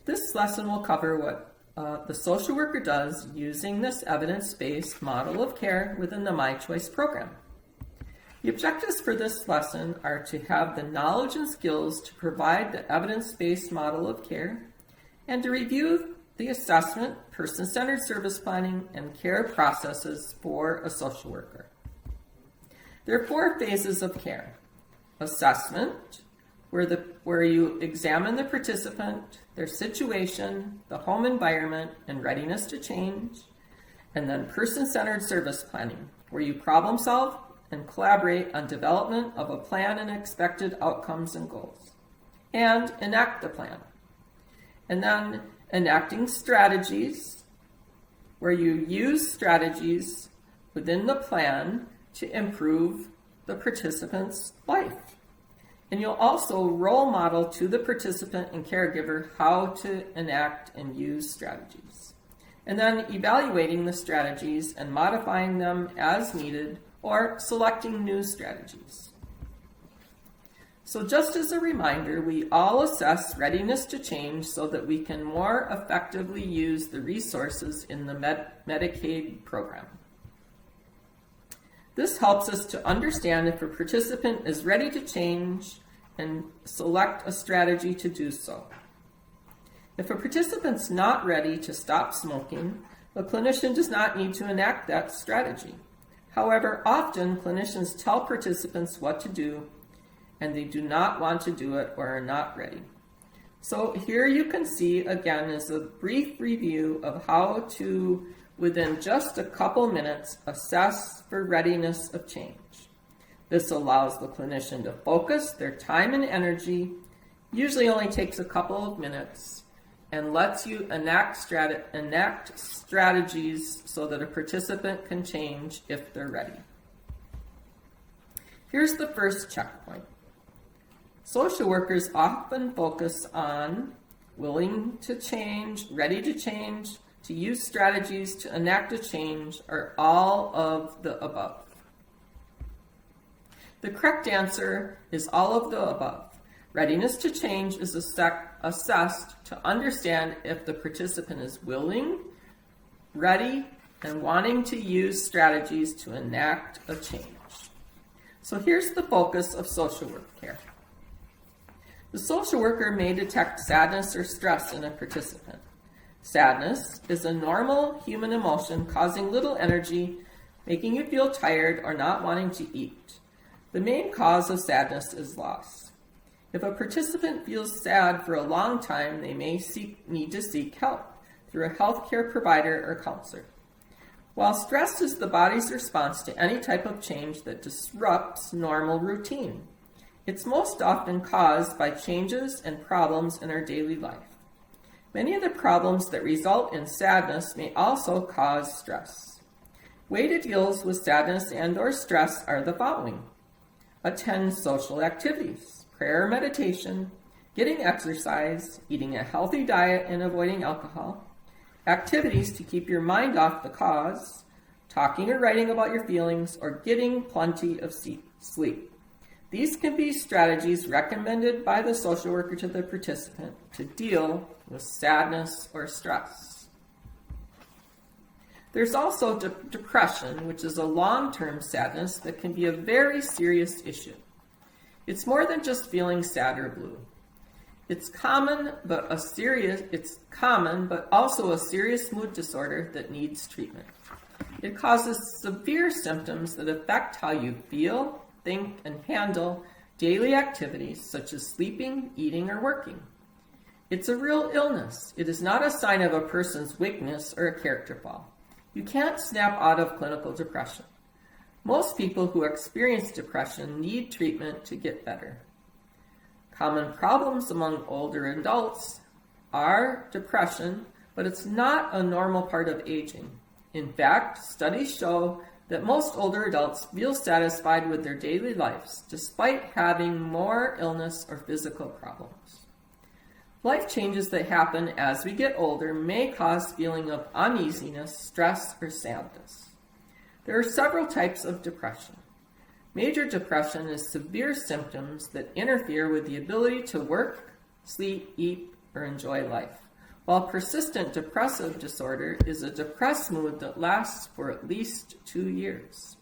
This lesson will cover what the social worker does using this evidence-based model of care within the My Choice program. The objectives for this lesson are to have the knowledge and skills to provide the evidence-based model of care and to review the assessment, person-centered service planning, and care processes for a social worker. There are 4 phases of care. Assessment, where you examine the participant, their situation, the home environment, and readiness to change. And then person-centered service planning, where you problem solve and collaborate on development of a plan and expected outcomes and goals. And enact the plan. And then enacting strategies, where you use strategies within the plan to improve the participant's life. And you'll also role model to the participant and caregiver how to enact and use strategies. And then evaluating the strategies and modifying them as needed or selecting new strategies. So just as a reminder, we all assess readiness to change so that we can more effectively use the resources in the Medicaid program. This helps us to understand if a participant is ready to change and select a strategy to do so. If a participant's not ready to stop smoking, the clinician does not need to enact that strategy. However, often clinicians tell participants what to do and they do not want to do it or are not ready. So here you can see again is a brief review of how to, within just a couple minutes, assess for readiness of change. This allows the clinician to focus their time and energy, usually only takes a couple of minutes, and lets you enact strategies so that a participant can change if they're ready. Here's the first checkpoint. Social workers often focus on willing to change, ready to change, to use strategies to enact a change, or all of the above. The correct answer is all of the above. Readiness to change is assessed to understand if the participant is willing, ready, and wanting to use strategies to enact a change. So here's the focus of social work care. The social worker may detect sadness or stress in a participant. Sadness is a normal human emotion causing little energy, making you feel tired or not wanting to eat. The main cause of sadness is loss. If a participant feels sad for a long time, they may need to seek help through a healthcare provider or counselor. While stress is the body's response to any type of change that disrupts normal routine, it's most often caused by changes and problems in our daily life. Many of the problems that result in sadness may also cause stress. Ways to deal with sadness and/or stress are the following. Attend social activities, prayer or meditation, getting exercise, eating a healthy diet and avoiding alcohol, activities to keep your mind off the cause, talking or writing about your feelings, or getting plenty of sleep. These can be strategies recommended by the social worker to the participant to deal with sadness or stress. There's also depression, which is a long-term sadness that can be a very serious issue. It's more than just feeling sad or blue. It's common, but also a serious mood disorder that needs treatment. It causes severe symptoms that affect how you feel, think, and handle daily activities such as sleeping, eating, or working. It's a real illness. It is not a sign of a person's weakness or a character flaw. You can't snap out of clinical depression. Most people who experience depression need treatment to get better. Common problems among older adults are depression, but it's not a normal part of aging. In fact, studies show that most older adults feel satisfied with their daily lives despite having more illness or physical problems. Life changes that happen as we get older may cause feeling of uneasiness, stress, or sadness. There are several types of depression. Major depression is severe symptoms that interfere with the ability to work, sleep, eat, or enjoy life. while persistent depressive disorder is a depressed mood that lasts for at least 2 years.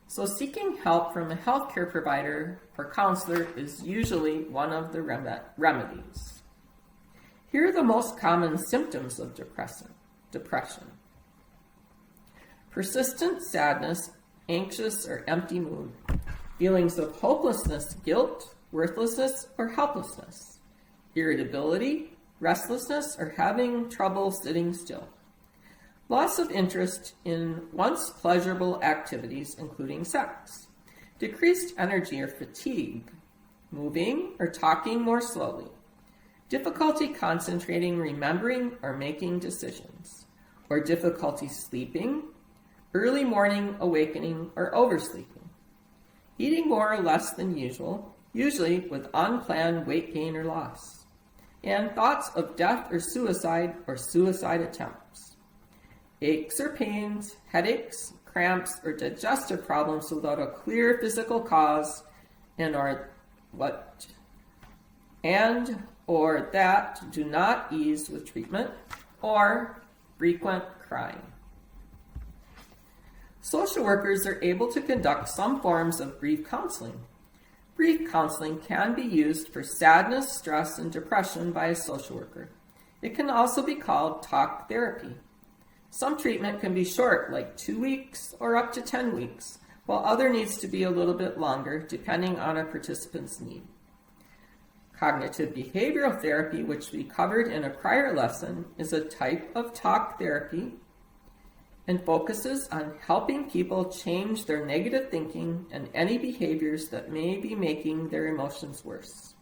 So seeking help from a healthcare provider or counselor is usually one of the remedies. Here are the most common symptoms of depression. Persistent sadness, anxious or empty mood, feelings of hopelessness, guilt, worthlessness, or helplessness, irritability, restlessness, or having trouble sitting still, loss of interest in once pleasurable activities, including sex, decreased energy or fatigue, moving or talking more slowly, difficulty concentrating, remembering, or making decisions, or difficulty sleeping, early morning awakening or oversleeping, eating more or less than usual, usually with unplanned weight gain or loss, and thoughts of death or suicide attempts, aches or pains, headaches, cramps, or digestive problems without a clear physical cause or that do not ease with treatment, or frequent crying. Social workers are able to conduct some forms of grief counseling. Grief counseling can be used for sadness, stress, and depression by a social worker. It can also be called talk therapy. Some treatment can be short, like 2 weeks or up to 10 weeks, while other needs to be a little bit longer, depending on a participant's need. Cognitive behavioral therapy, which we covered in a prior lesson, is a type of talk therapy and focuses on helping people change their negative thinking and any behaviors that may be making their emotions worse.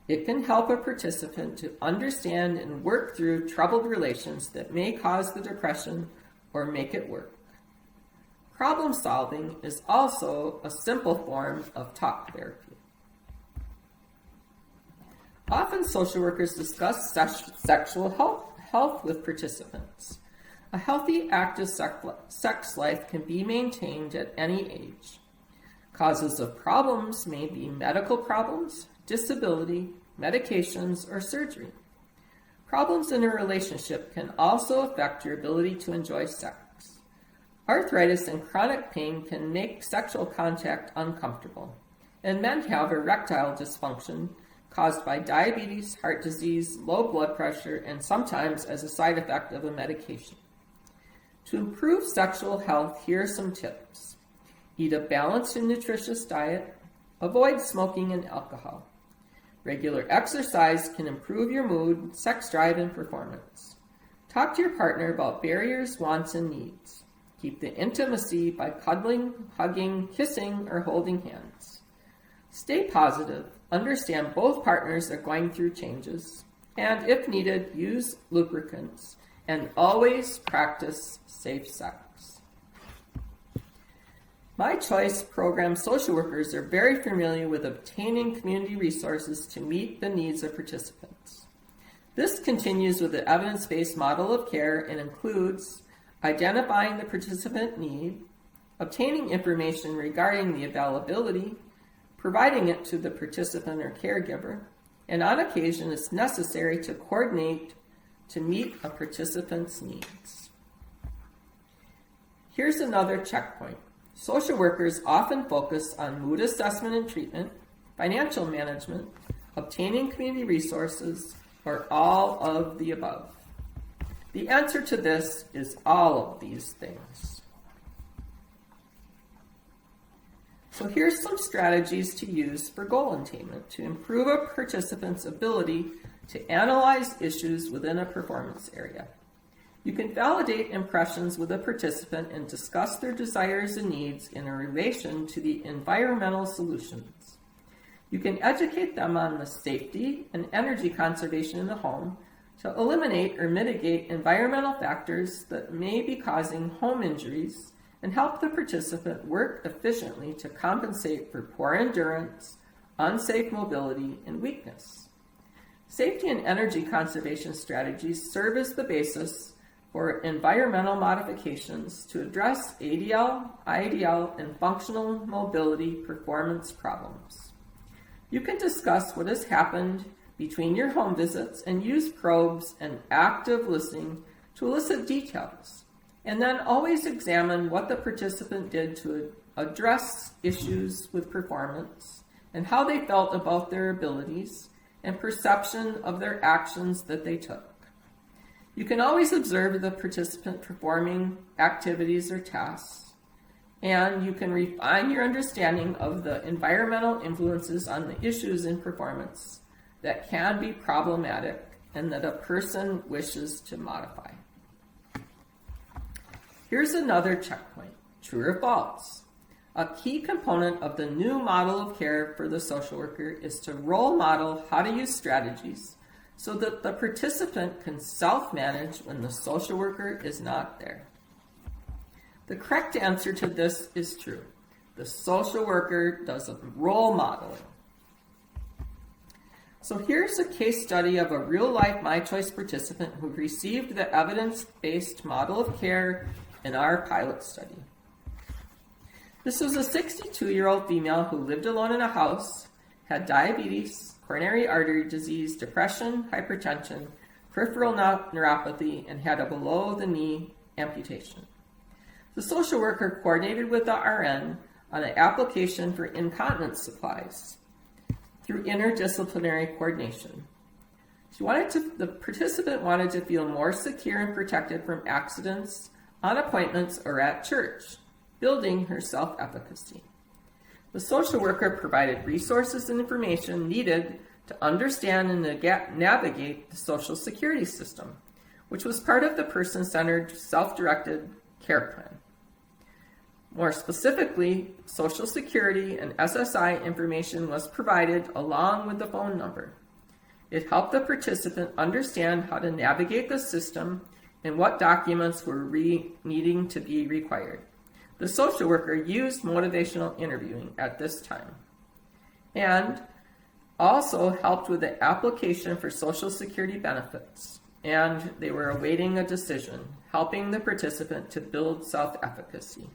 It can help a participant to understand and work through troubled relations that may cause the depression or make it work. Problem solving is also a simple form of talk therapy. Often social workers discuss sexual health with participants. A healthy, active sex life can be maintained at any age. Causes of problems may be medical problems, disability, medications, or surgery. Problems in a relationship can also affect your ability to enjoy sex. Arthritis and chronic pain can make sexual contact uncomfortable, and men have erectile dysfunction caused by diabetes, heart disease, low blood pressure, and sometimes as a side effect of a medication. To improve sexual health, here are some tips. Eat a balanced and nutritious diet. Avoid smoking and alcohol. Regular exercise can improve your mood, sex drive, and performance. Talk to your partner about barriers, wants, and needs. Keep the intimacy by cuddling, hugging, kissing, or holding hands. Stay positive. Understand both partners are going through changes. And if needed, use lubricants. And always practice safe sex. My Choice program social workers are very familiar with obtaining community resources to meet the needs of participants. This continues with the evidence-based model of care and includes identifying the participant need, obtaining information regarding the availability, providing it to the participant or caregiver, and on occasion it's necessary to coordinate to meet a participant's needs. Here's another checkpoint. Social workers often focus on mood assessment and treatment, financial management, obtaining community resources, or all of the above. The answer to this is all of these things. So here's some strategies to use for goal attainment to improve a participant's ability to analyze issues within a performance area. You can validate impressions with a participant and discuss their desires and needs in relation to the environmental solutions. You can educate them on the safety and energy conservation in the home to eliminate or mitigate environmental factors that may be causing home injuries and help the participant work efficiently to compensate for poor endurance, unsafe mobility, and weakness. Safety and energy conservation strategies serve as the basis for environmental modifications to address ADL, IDL, and functional mobility performance problems. You can discuss what has happened between your home visits and use probes and active listening to elicit details. And then always examine what the participant did to address issues with performance and how they felt about their abilities and perception of their actions that they took. You can always observe the participant performing activities or tasks, and you can refine your understanding of the environmental influences on the issues in performance that can be problematic and that a person wishes to modify. Here's another checkpoint, true or false. A key component of the new model of care for the social worker is to role model how to use strategies so that the participant can self-manage when the social worker is not there. The correct answer to this is true. The social worker does a role modeling. So here's a case study of a real-life My Choice participant who received the evidence-based model of care in our pilot study. This was a 62-year-old female who lived alone in a house, had diabetes, coronary artery disease, depression, hypertension, peripheral neuropathy, and had a below-the-knee amputation. The social worker coordinated with the RN on an application for incontinence supplies through interdisciplinary coordination. The participant wanted to feel more secure and protected from accidents, on appointments, or at church, building her self-efficacy. The social worker provided resources and information needed to understand and navigate the Social Security system, which was part of the person-centered, self-directed care plan. More specifically, Social Security and SSI information was provided along with the phone number. It helped the participant understand how to navigate the system and what documents were needing to be required. The social worker used motivational interviewing at this time and also helped with the application for Social Security benefits, and they were awaiting a decision, helping the participant to build self-efficacy.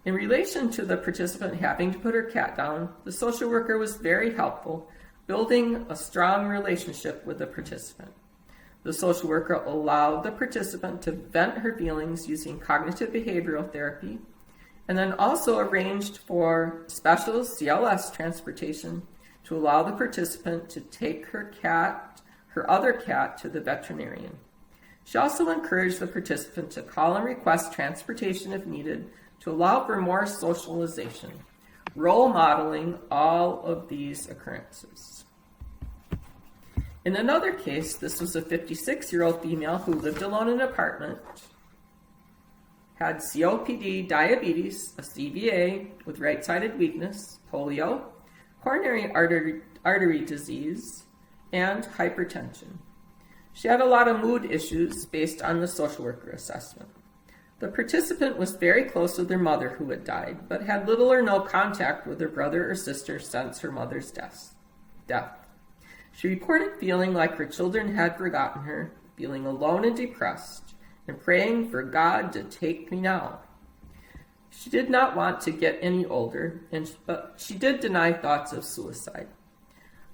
In relation to the participant having to put her cat down, the social worker was very helpful, building a strong relationship with the participant. The social worker allowed the participant to vent her feelings using cognitive behavioral therapy, and then also arranged for special CLS transportation to allow the participant to take her other cat to the veterinarian. She also encouraged the participant to call and request transportation if needed to allow for more socialization, role modeling all of these occurrences. In another case, this was a 56-year-old female who lived alone in an apartment, had COPD, diabetes, a CVA with right-sided weakness, polio, coronary artery disease, and hypertension. She had a lot of mood issues based on the social worker assessment. The participant was very close to their mother who had died, but had little or no contact with her brother or sister since her mother's death. She reported feeling like her children had forgotten her, feeling alone and depressed, and praying for God to take me now. She did not want to get any older, but she did deny thoughts of suicide.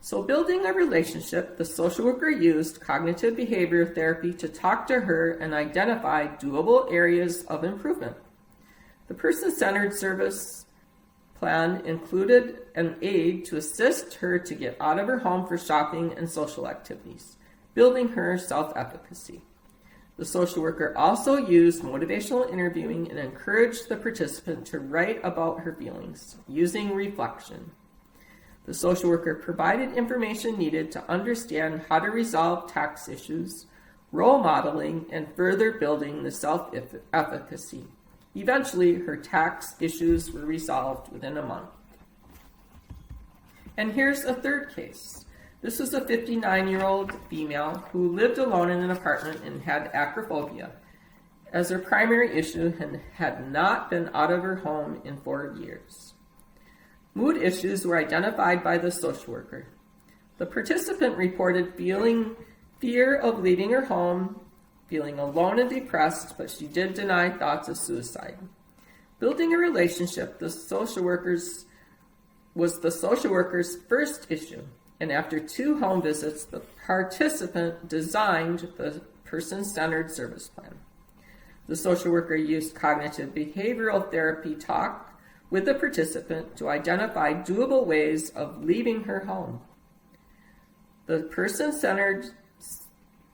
So building a relationship, the social worker used cognitive behavior therapy to talk to her and identify doable areas of improvement. The person-centered service plan included an aide to assist her to get out of her home for shopping and social activities, building her self-efficacy. The social worker also used motivational interviewing and encouraged the participant to write about her feelings, using reflection. The social worker provided information needed to understand how to resolve tax issues, role modeling, and further building the self-efficacy. Eventually, her tax issues were resolved within a month. And here's a third case. This was a 59-year-old female who lived alone in an apartment and had acrophobia, as her primary issue and had not been out of her home in 4 years. Mood issues were identified by the social worker. The participant reported feeling fear of leaving her home, feeling alone and depressed, but she did deny thoughts of suicide. Building a relationship was the social worker's first issue, and after 2 home visits, the participant designed the person-centered service plan. The social worker used cognitive behavioral therapy talk with the participant to identify doable ways of leaving her home. The person-centered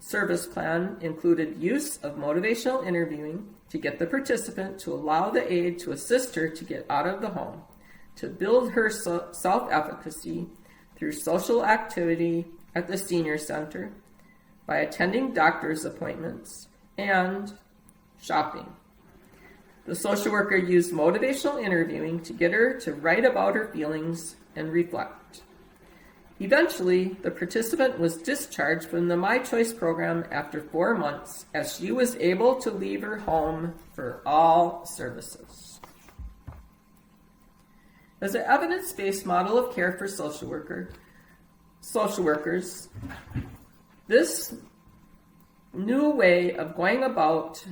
service plan included use of motivational interviewing to get the participant to allow the aide to assist her to get out of the home, to build her self-efficacy through social activity at the senior center, by attending doctor's appointments, and shopping. The social worker used motivational interviewing to get her to write about her feelings and reflect. Eventually, the participant was discharged from the My Choice program after 4 months, as she was able to leave her home for all services. As an evidence-based model of care for social workers, this new way of going about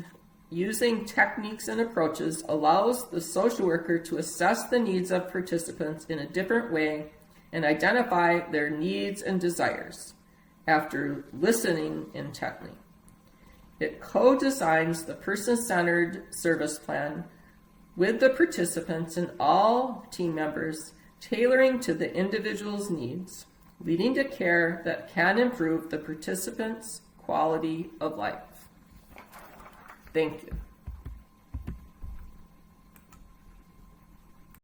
using techniques and approaches allows the social worker to assess the needs of participants in a different way and identify their needs and desires after listening intently. It co-designs the person-centered service plan with the participants and all team members, tailoring to the individual's needs, leading to care that can improve the participants' quality of life. Thank you.